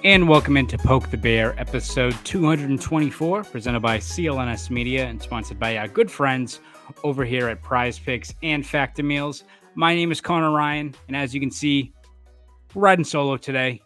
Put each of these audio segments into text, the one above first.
And welcome into Poke the Bear, episode 224, presented by CLNS Media and sponsored by our good friends over here at Prize Picks and Factor Meals. My name is Conor Ryan, and as you can see, we're riding solo today,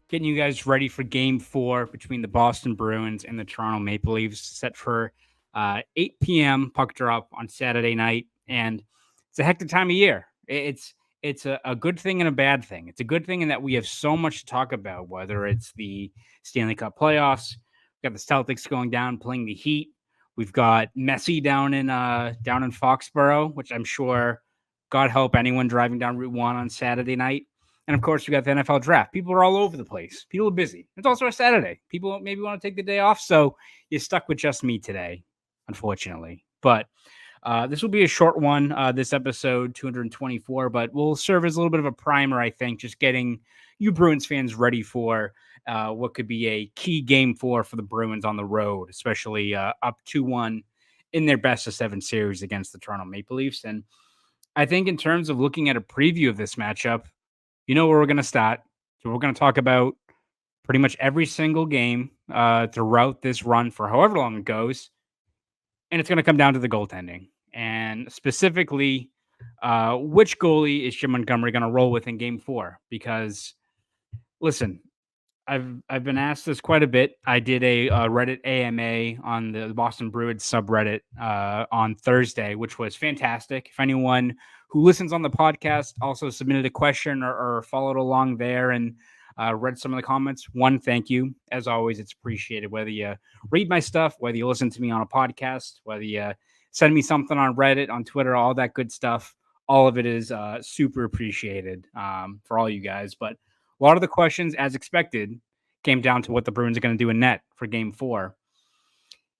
getting you guys ready for Game 4 between the Boston Bruins and the Toronto Maple Leafs, set for 8 p.m. puck drop on Saturday night. And it's a hectic time of year. It's a good thing and a bad thing. It's a good thing in that we have so much to talk about, whether it's the Stanley Cup playoffs, we've got the Celtics going down playing the Heat. We've got Messi down in Foxborough, which I'm sure, God help anyone driving down Route 1 on Saturday night. And of course, we got the NFL draft. People are all over the place. People are busy. It's also a Saturday. People maybe want to take the day off. So you're stuck with just me today, unfortunately. But this will be a short one, this episode 224, but will serve as a little bit of a primer, I think, just getting you Bruins fans ready for what could be a key Game 4 for the Bruins on the road, especially up 2-1 in their best of 7 series against the Toronto Maple Leafs. And I think in terms of looking at a preview of this matchup, you know where we're going to start. So we're going to talk about pretty much every single game throughout this run for however long it goes. And it's going to come down to the goaltending. And specifically, which goalie is Jim Montgomery going to roll with in Game 4? Because, listen, I've been asked this quite a bit. I did a Reddit AMA on the Boston Bruins subreddit on Thursday, which was fantastic. If anyone who listens on the podcast also submitted a question or followed along there and read some of the comments, one, thank you. As always, it's appreciated. Whether you read my stuff, whether you listen to me on a podcast, whether you send me something on Reddit, on Twitter, all that good stuff, all of it is super appreciated for all you guys. But a lot of the questions, as expected, came down to what the Bruins are going to do in net for Game 4.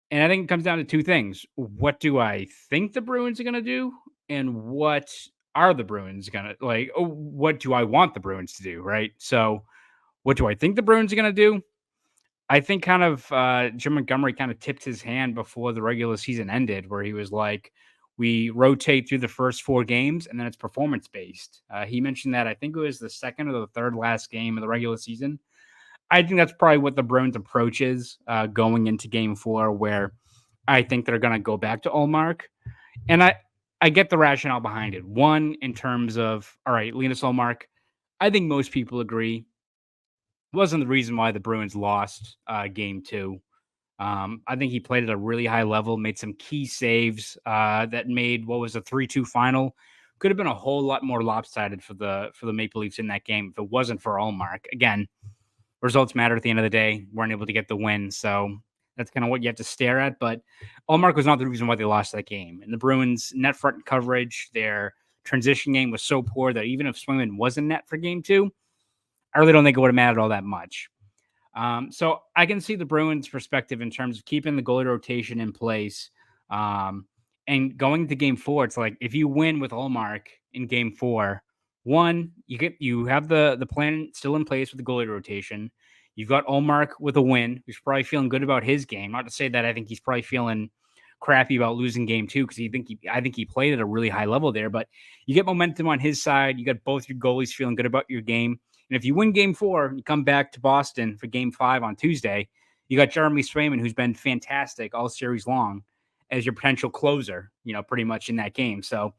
And I think it comes down to two things. What do I think the Bruins are going to do? And what are the Bruins going to, what do I want the Bruins to do, right? So what do I think the Bruins are going to do? I think kind of Jim Montgomery kind of tipped his hand before the regular season ended, where he was like, we rotate through the first 4 games and then it's performance based. He mentioned that I think it was the second or the third last game of the regular season. I think that's probably what the Bruins approach is going into Game 4, where I think they're going to go back to Ullmark. And I get the rationale behind it. One, in terms of, all right, Linus Ullmark, I think most people agree, wasn't the reason why the Bruins lost Game 2. I think he played at a really high level, made some key saves that made what was a 3-2 final. Could have been a whole lot more lopsided for the Maple Leafs in that game if it wasn't for Ullmark. Again, results matter at the end of the day. Weren't able to get the win, so that's kind of what you have to stare at. But Ullmark was not the reason why they lost that game. And the Bruins' net front coverage, their transition game was so poor that even if Swayman was in net for Game 2, I really don't think it would have mattered all that much. So I can see the Bruins' perspective in terms of keeping the goalie rotation in place. And going to Game 4, it's like if you win with Ullmark in Game 4, one, you have the plan still in place with the goalie rotation. You've got Ullmark with a win, who's probably feeling good about his game. Not to say that I think he's probably feeling crappy about losing Game 2, because I think he played at a really high level there. But you get momentum on his side. You got both your goalies feeling good about your game. And if you win Game 4, you come back to Boston for Game 5 on Tuesday, you got Jeremy Swayman, who's been fantastic all series long, as your potential closer, pretty much in that game. So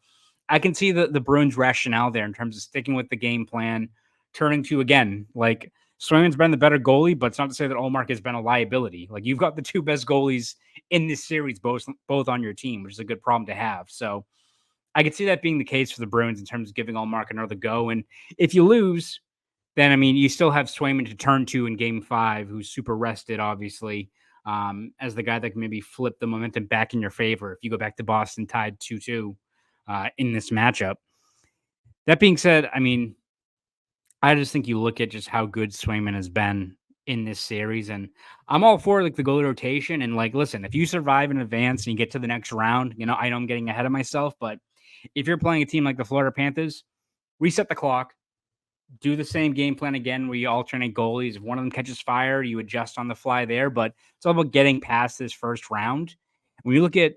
I can see the Bruins' rationale there in terms of sticking with the game plan, turning to, again, like, Swayman's been the better goalie, but it's not to say that Ullmark has been a liability. Like, you've got the two best goalies in this series, both on your team, which is a good problem to have. So I could see that being the case for the Bruins in terms of giving Ullmark another go. And if you lose, then, I mean, you still have Swayman to turn to in Game 5, who's super rested, obviously, as the guy that can maybe flip the momentum back in your favor if you go back to Boston tied 2-2 in this matchup. That being said, I mean, I just think you look at just how good Swayman has been in this series, and I'm all for like the goalie rotation. And like, listen, if you survive in advance and you get to the next round, I know I'm getting ahead of myself, but if you're playing a team like the Florida Panthers, reset the clock, do the same game plan again where you alternate goalies. If one of them catches fire, you adjust on the fly there. But it's all about getting past this first round. When you look at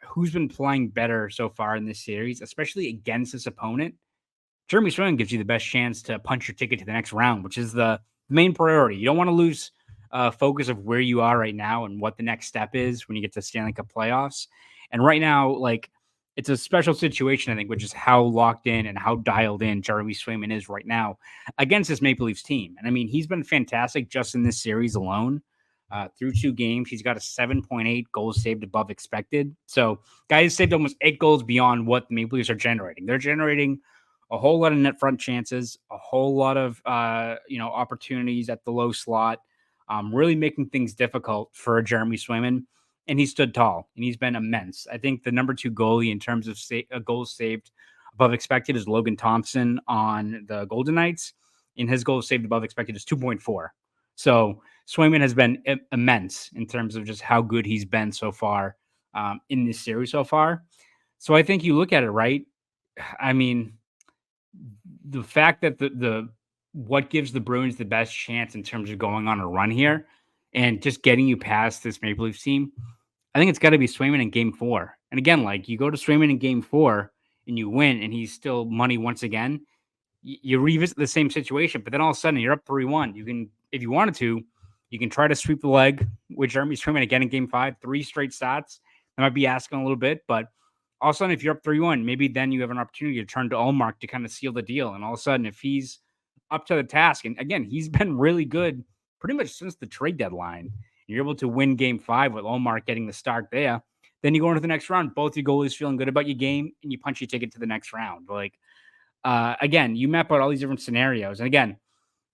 who's been playing better so far in this series, especially against this opponent, Jeremy Swayman gives you the best chance to punch your ticket to the next round, which is the the main priority. You don't want to lose focus of where you are right now and what the next step is when you get to Stanley Cup playoffs. And right now, like, it's a special situation, I think, which is how locked in and how dialed in Jeremy Swayman is right now against this Maple Leafs team. And I mean, he's been fantastic just in this series alone. Through 2 games, he's got a 7.8 goals saved above expected. So, guys saved almost 8 goals beyond what the Maple Leafs are generating. They're generating a whole lot of net front chances, a whole lot of opportunities at the low slot, really making things difficult for Jeremy Swayman. And he stood tall, and he's been immense. I think the number 2 goalie in terms of goals saved above expected is Logan Thompson on the Golden Knights, and his goals saved above expected is 2.4. So Swayman has been immense in terms of just how good he's been so far in this series so far. So I think you look at it, right? I mean, the fact that the what gives the Bruins the best chance in terms of going on a run here and just getting you past this Maple Leafs team, I think it's got to be Swayman in game 4. And again, like, you go to Swayman in game 4 and you win and he's still money once again, you revisit the same situation, but then all of a sudden you're up 3-1. You can, if you wanted to, you can try to sweep the leg with Jeremy Swayman again in game 5, 3 straight stats. That might be asking a little bit, but all of a sudden, if you're up 3-1, maybe then you have an opportunity to turn to Ullmark to kind of seal the deal. And all of a sudden, if he's up to the task, and again, he's been really good pretty much since the trade deadline, and you're able to win game 5 with Ullmark getting the start there, then you go into the next round, both your goalies feeling good about your game, and you punch your ticket to the next round. Like, again, you map out all these different scenarios. And again,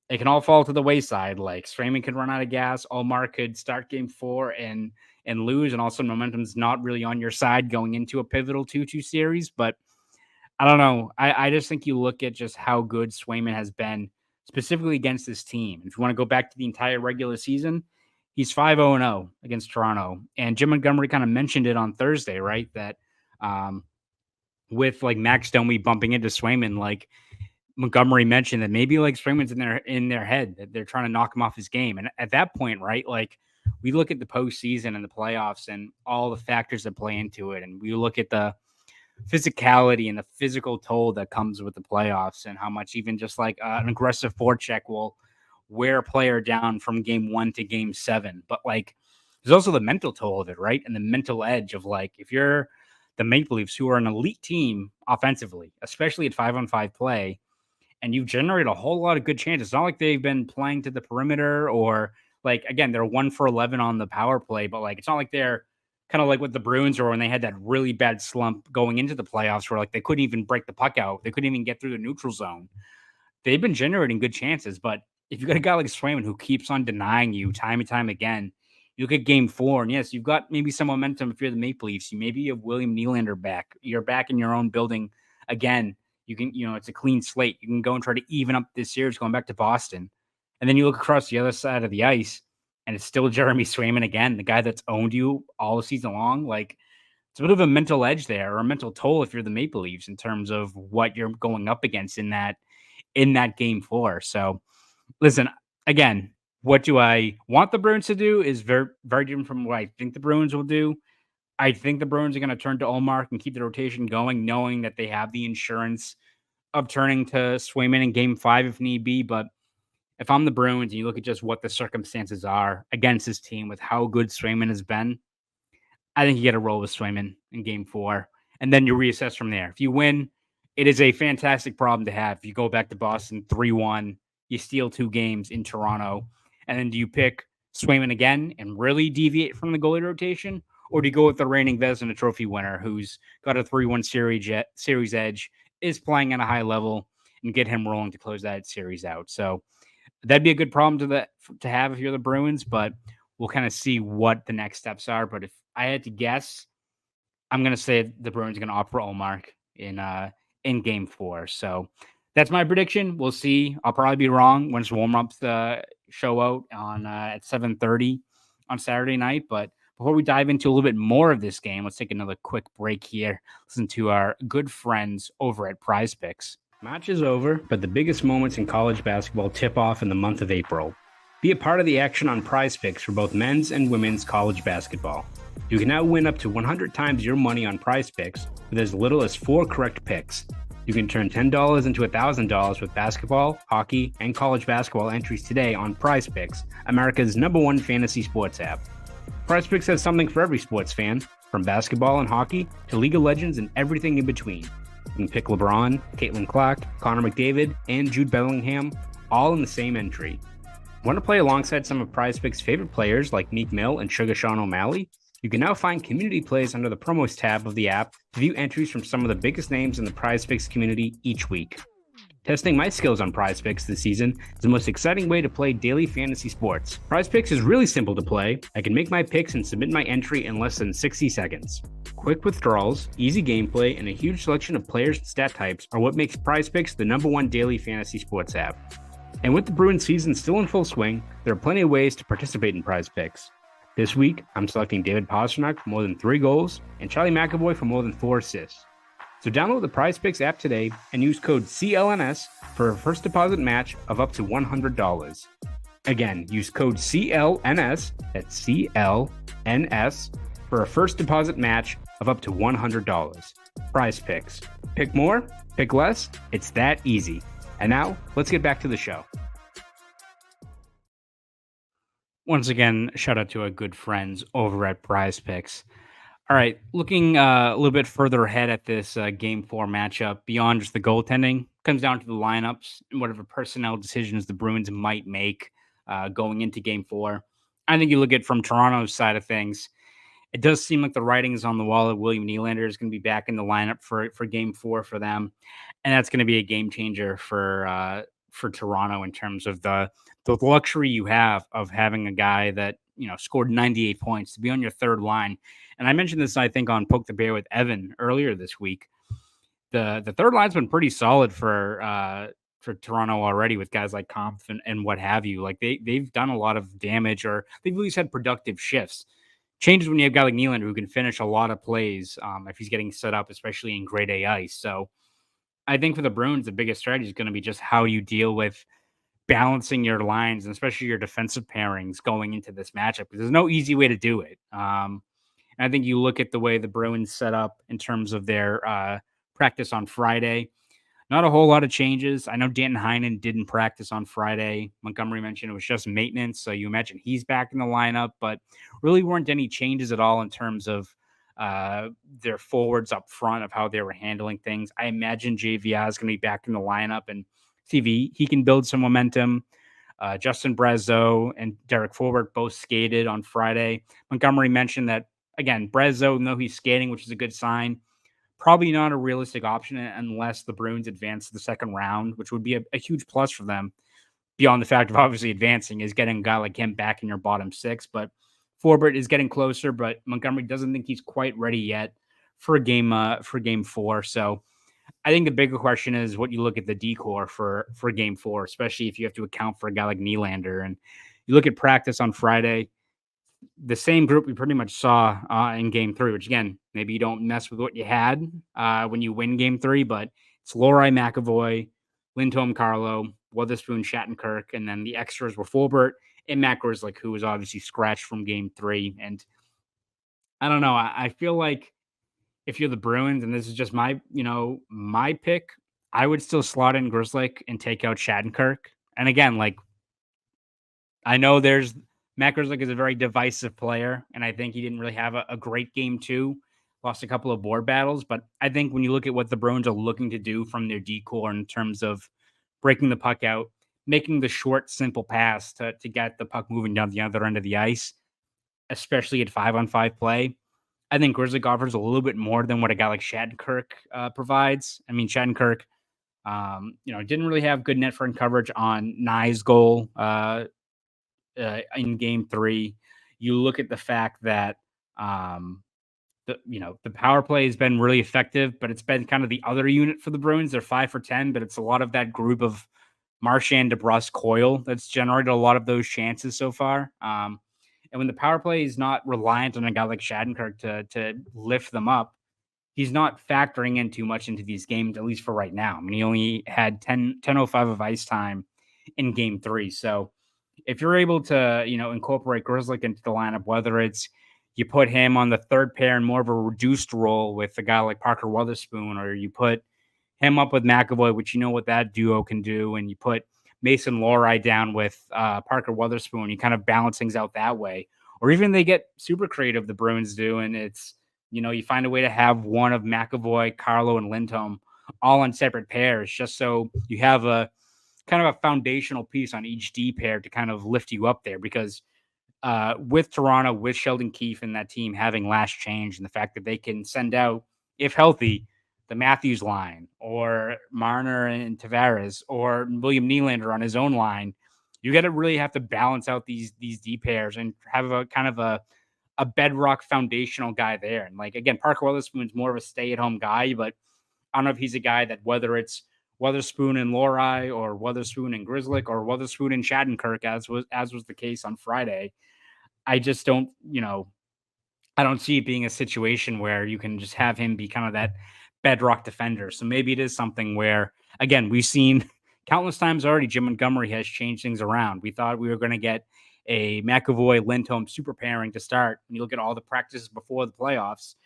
it can all fall to the wayside. Like, Swayman could run out of gas. Ullmark could start game 4 and lose, and also momentum's not really on your side going into a pivotal 2-2 series. But I don't know. I just think you look at just how good Swayman has been specifically against this team. If you want to go back to the entire regular season, he's 5-0-0 against Toronto. And Jim Montgomery kind of mentioned it on Thursday, right? That with like Max Domi bumping into Swayman, like, Montgomery mentioned that maybe like Swayman's in their head, that they're trying to knock him off his game. And at that point, right, like, we look at the postseason and the playoffs and all the factors that play into it. And we look at the physicality and the physical toll that comes with the playoffs and how much even just like an aggressive forecheck will wear a player down from game 1 to game 7. But like, there's also the mental toll of it, right? And the mental edge of like, if you're the Maple Leafs, who are an elite team offensively, especially at 5-on-5 play, and you've generated a whole lot of good chances. It's not like they've been playing to the perimeter or like, again, they're 1 for 11 on the power play, but like, it's not like they're kind of like what the Bruins were when they had that really bad slump going into the playoffs where like they couldn't even break the puck out. They couldn't even get through the neutral zone. They've been generating good chances, but if you got a guy like Swayman who keeps on denying you time and time again, you look at game 4, and yes, you've got maybe some momentum if you're the Maple Leafs. You maybe have William Nylander back. You're back in your own building again. You can, it's a clean slate. You can go and try to even up this series going back to Boston. And then you look across the other side of the ice, and it's still Jeremy Swayman again, the guy that's owned you all season long. Like, it's a bit of a mental edge there, or a mental toll if you're the Maple Leafs in terms of what you're going up against in that game 4. So, listen, again, what do I want the Bruins to do is very, very different from what I think the Bruins will do. I think the Bruins are going to turn to Ullmark and keep the rotation going, knowing that they have the insurance of turning to Swayman in game 5 if need be. But if I'm the Bruins and you look at just what the circumstances are against this team with how good Swayman has been, I think you get a roll with Swayman in game 4. And then you reassess from there. If you win, it is a fantastic problem to have. If you go back to Boston 3-1, you steal 2 games in Toronto, and then do you pick Swayman again and really deviate from the goalie rotation? Or do you go with the reigning Vezina Trophy winner who's got a 3-1 series edge, is playing at a high level, and get him rolling to close that series out? So that'd be a good problem to have if you're the Bruins, but we'll kind of see what the next steps are. But if I had to guess, I'm going to say the Bruins are going to opt for Ullmark in game 4. So that's my prediction. We'll see. I'll probably be wrong once warm-ups show out on at 7:30 on Saturday night. But before we dive into a little bit more of this game, let's take another quick break here. Listen to our good friends over at Prize Picks. Match is over, but the biggest moments in college basketball tip off in the month of April. Be a part of the action on Prize Picks for both men's and women's college basketball. You can now win up to 100 times your money on Prize Picks with as little as 4 correct picks. You can turn $10 into $1,000 with basketball, hockey, and college basketball entries today on Prize Picks, America's #1 fantasy sports app. Prize Picks has something for every sports fan, from basketball and hockey to League of Legends and everything in between. You can pick LeBron, Caitlin Clark, Connor McDavid, and Jude Bellingham, all in the same entry. Want to play alongside some of Prize Picks' favorite players like Meek Mill and Sugar Sean O'Malley? You can now find community plays under the promos tab of the app to view entries from some of the biggest names in the Prize Picks community each week. Testing my skills on Prize Picks this season is the most exciting way to play daily fantasy sports. Prize Picks is really simple to play. I can make my picks and submit my entry in less than 60 seconds. Quick withdrawals, easy gameplay, and a huge selection of players and stat types are what makes Prize Picks the #1 daily fantasy sports app. And with the Bruins season still in full swing, there are plenty of ways to participate in Prize Picks. This week, I'm selecting David Pastrnak for more than 3 goals and Charlie McAvoy for more than 4 assists. So download the Prize Picks app today and use code CLNS for a first deposit match of up to $100. Again, use code CLNS, that's CLNS, for a first deposit match of up to $100. Prize Picks. Pick more, pick less, it's that easy. And now, let's get back to the show. Once again, shout out to our good friends over at Prize Picks. All right, looking a little bit further ahead at this Game 4 matchup, beyond just the goaltending, comes down to the lineups and whatever personnel decisions the Bruins might make going into Game 4. I think you look at from Toronto's side of things, it does seem like the writing is on the wall that William Nylander is going to be back in the lineup for Game 4 for them, and that's going to be a game changer for Toronto in terms of the luxury you have of having a guy that scored 98 points to be on your third line. And I mentioned this, I think, on Poke the Bear with Evan earlier this week. The third line's been pretty solid for Toronto already with guys like Kampf and what have you. Like they've done a lot of damage, or they've at least had productive shifts. Changes when you have a guy like Nylander who can finish a lot of plays if he's getting set up, especially in grade A ice. So I think for the Bruins, the biggest strategy is going to be just how you deal with balancing your lines and especially your defensive pairings going into this matchup, because there's no easy way to do it. And I think you look at the way the Bruins set up in terms of their practice on Friday. Not a whole lot of changes. I know Danton Heinen didn't practice on Friday. Montgomery mentioned it was just maintenance, so you imagine he's back in the lineup, but really weren't any changes at all in terms of their forwards up front of how they were handling things. I imagine JVR is going to be back in the lineup and see if he can build some momentum. Justin Brazeau and Derek Forbort both skated on Friday. Montgomery mentioned that, again, Brazeau, though he's skating, which is a good sign, probably not a realistic option unless the Bruins advance to the second round, which would be a huge plus for them. Beyond the fact of obviously advancing is getting a guy like him back in your bottom 6, but Forbort is getting closer, but Montgomery doesn't think he's quite ready yet for Game 4. So I think the bigger question is what you look at the decor for Game 4, especially if you have to account for a guy like Nylander. And you look at practice on Friday, the same group we pretty much saw in Game 3, which, again, maybe you don't mess with what you had when you win Game 3, but it's Lohrei, McAvoy, Lindholm, Carlo, Witherspoon, Shattenkirk, and then the extras were Forbort and Matt Grzelcyk, who was obviously scratched from Game 3. And I don't know. I feel like if you're the Bruins, and this is just my pick, I would still slot in Grzelcyk and take out Shattenkirk. And again, like, I know Matt Grzelcyk is a very divisive player, and I think he didn't really have a great Game 2. Lost a couple of board battles, but I think when you look at what the Bruins are looking to do from their decor in terms of breaking the puck out, making the short, simple pass to get the puck moving down the other end of the ice, especially at 5-on-5 play, I think Grzelcyk offers a little bit more than what a guy like Shattenkirk provides. I mean, Shattenkirk, didn't really have good net front coverage on Nye's goal in Game 3. You look at the fact that the power play has been really effective, but it's been kind of the other unit for the Bruins. They're 5 for 10, but it's a lot of that group of Marchand, DeBrusque, Coyle that's generated a lot of those chances so far. And when the power play is not reliant on a guy like Shattenkirk to lift them up, he's not factoring in too much into these games, at least for right now. I mean, he only had 10:05 of ice time in Game 3. So if you're able to, incorporate Grzelcyk into the lineup, whether it's you put him on the third pair in more of a reduced role with a guy like Parker Witherspoon, or you put, him up with McAvoy, which you know what that duo can do, and you put Mason Lohrei down with Parker Weatherspoon, you kind of balance things out that way. Or even they get super creative, the Bruins do, and it's, you find a way to have one of McAvoy, Carlo, and Lindholm all on separate pairs, just so you have a kind of a foundational piece on each D pair to kind of lift you up there. Because with Toronto, with Sheldon Keefe and that team having last change, and the fact that they can send out, if healthy, the Matthews line or Marner and Tavares or William Nylander on his own line, you got to really have to balance out these D pairs and have a kind of a bedrock foundational guy there. And like, again, Parker Weatherspoon's more of a stay-at-home guy, but I don't know if he's a guy that, whether it's Weatherspoon and Lohrei or Weatherspoon and Grzelcyk or Weatherspoon and Shattenkirk, as was the case on Friday, I just don't, I don't see it being a situation where you can just have him be kind of that bedrock defender. So maybe it is something where, again, we've seen countless times already, Jim Montgomery has changed things around. We thought we were going to get a McAvoy Lindholm super pairing to start. And you look at all the practices before the playoffs,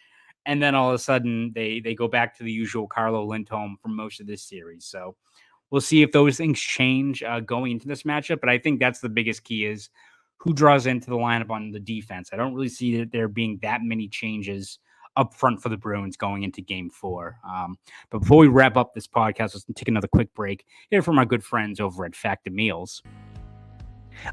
and then all of a sudden they go back to the usual Carlo Lindholm for most of this series. So we'll see if those things change going into this matchup. But I think that's the biggest key, is who draws into the lineup on the defense. I don't really see there being that many changes up front for the Bruins going into Game 4. But before we wrap up this podcast, let's take another quick break. Here from our good friends over at Factor Meals.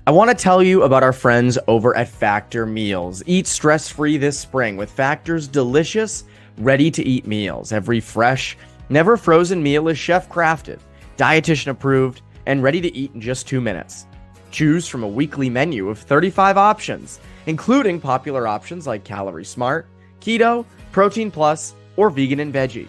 I want to tell you about our friends over at Factor Meals. Eat stress-free this spring with Factor's delicious, ready-to-eat meals. Every fresh, never frozen meal is chef-crafted, dietitian approved, and ready to eat in just 2 minutes. Choose from a weekly menu of 35 options, including popular options like Calorie Smart, Keto, Protein Plus, or Vegan and Veggie.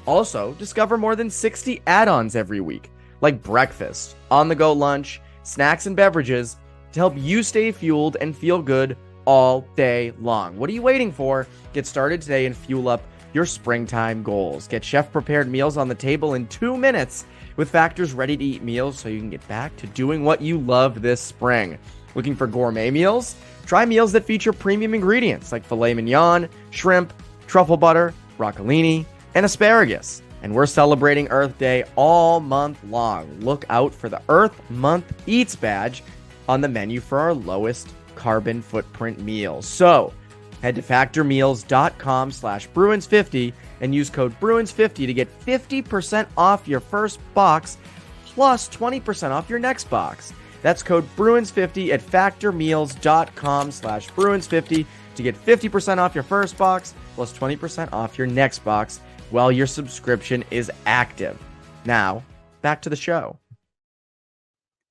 Also, discover more than 60 add-ons every week, like breakfast, on-the-go lunch, snacks and beverages, to help you stay fueled and feel good all day long. What are you waiting for? Get started today and fuel up your springtime goals. Get chef-prepared meals on the table in 2 minutes with Factor's ready-to-eat meals, so you can get back to doing what you love this spring. Looking for gourmet meals? Try meals that feature premium ingredients like filet mignon, shrimp, truffle butter, broccolini, and asparagus. And we're celebrating Earth Day all month long. Look out for the Earth Month Eats badge on the menu for our lowest carbon footprint meals. So head to factormeals.com/Bruins50 and use code Bruins50 to get 50% off your first box plus 20% off your next box. That's code Bruins50 at factormeals.com/Bruins50 to get 50% off your first box plus 20% off your next box while your subscription is active. Now, back to the show.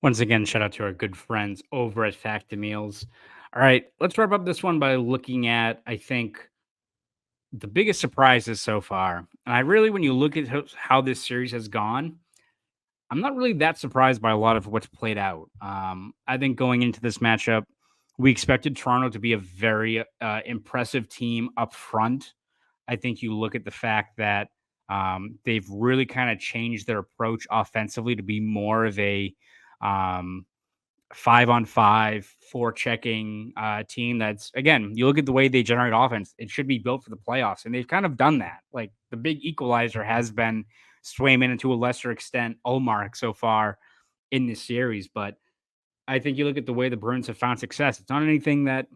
Once again, shout out to our good friends over at Factor Meals. All right, let's wrap up this one by looking at, I think, the biggest surprises so far. And I really, when you look at how this series has gone, I'm not really that surprised by a lot of what's played out. I think going into this matchup, we expected Toronto to be a very impressive team up front. I think you look at the fact that they've really kind of changed their approach offensively to be more of a 5-on-5, forechecking team. That's, again, you look at the way they generate offense, it should be built for the playoffs. And they've kind of done that. Like, the big equalizer has been Swayman, and to a lesser extent, Ullmark so far in this series. But I think you look at the way the Bruins have found success. It's not anything that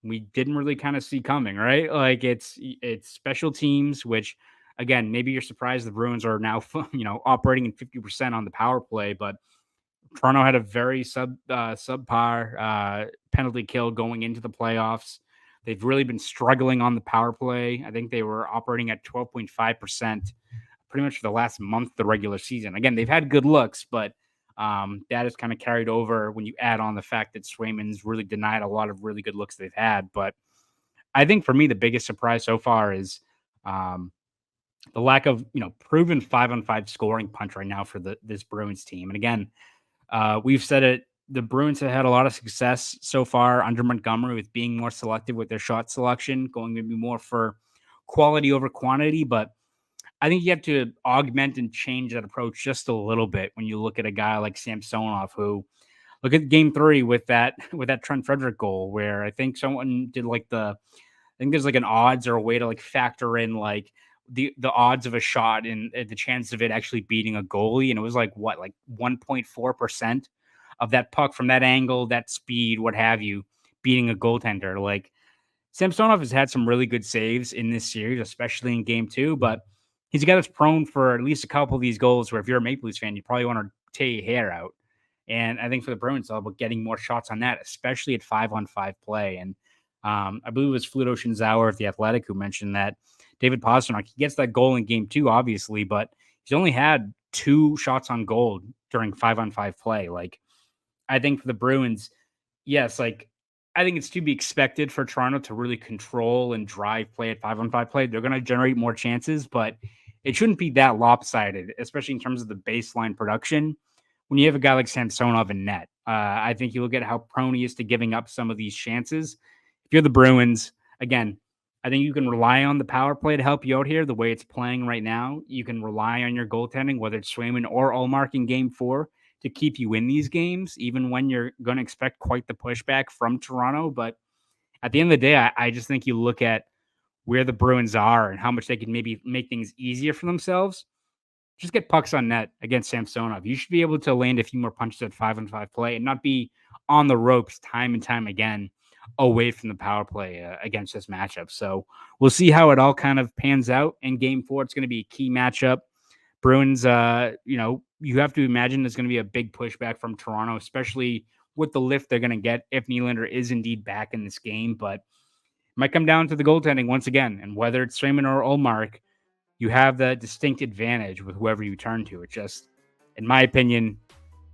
we didn't really kind of see coming, right? Like, it's special teams, which, again, maybe you're surprised the Bruins are now, operating in 50% on the power play, but Toronto had a very subpar penalty kill going into the playoffs. They've really been struggling on the power play. I think they were operating at 12.5% pretty much for the last month of the regular season. Again, they've had good looks, but that is kind of carried over when you add on the fact that Swayman's really denied a lot of really good looks they've had. But I think for me, the biggest surprise so far is the lack of, proven 5-on-5 scoring punch right now for this Bruins team. And again, we've said it, the Bruins have had a lot of success so far under Montgomery with being more selective with their shot selection, going maybe more for quality over quantity. But I think you have to augment and change that approach just a little bit when you look at a guy like Samsonov, who, look at Game 3 with that Trent Frederick goal, where I think someone did I think there's like an odds or a way to like factor in like the odds of a shot and the chance of it actually beating a goalie, and it was like 1.4% of that puck from that angle, that speed, what have you, beating a goaltender. Like, Samsonov has had some really good saves in this series, especially in game 2, but he's got us prone for at least a couple of these goals where if you're a Maple Leafs fan, you probably want to tear your hair out. And I think for the Bruins, it's all about getting more shots on that, especially at 5-on-5 play. And I believe it was Fluto Shinzawa of The Athletic who mentioned that David Pastrnak, he gets that goal in game 2, obviously, but he's only had 2 shots on goal during 5-on-5 play. Like, I think for the Bruins, yes, like, I think it's to be expected for Toronto to really control and drive play at 5-on-5 play. They're going to generate more chances, but it shouldn't be that lopsided, especially in terms of the baseline production. When you have a guy like Samsonov in net, I think you look at how prone he is to giving up some of these chances. If you're the Bruins, again, I think you can rely on the power play to help you out here the way it's playing right now. You can rely on your goaltending, whether it's Swayman or Ullmark in game 4, to keep you in these games, even when you're going to expect quite the pushback from Toronto. But at the end of the day, I just think you look at where the Bruins are and how much they can maybe make things easier for themselves. Just get pucks on net against Samsonov. You should be able to land a few more punches at 5-on-5 play and not be on the ropes time and time again away from the power play against this matchup. So we'll see how it all kind of pans out in game 4. It's going to be a key matchup. Bruins, you have to imagine there's going to be a big pushback from Toronto, especially with the lift they're going to get if Nylander is indeed back in this game. But it might come down to the goaltending once again. And whether it's Swayman or Ullmark, you have the distinct advantage with whoever you turn to. It just, in my opinion,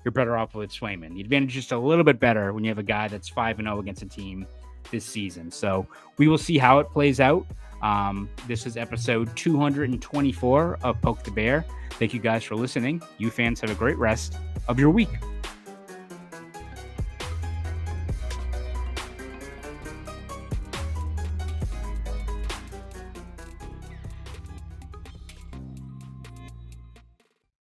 you're better off with Swayman. The advantage is just a little bit better when you have a guy that's 5-0 against a team this season. So we will see how it plays out. This is episode 224 of Poke the Bear. Thank you guys for listening. You fans have a great rest of your week.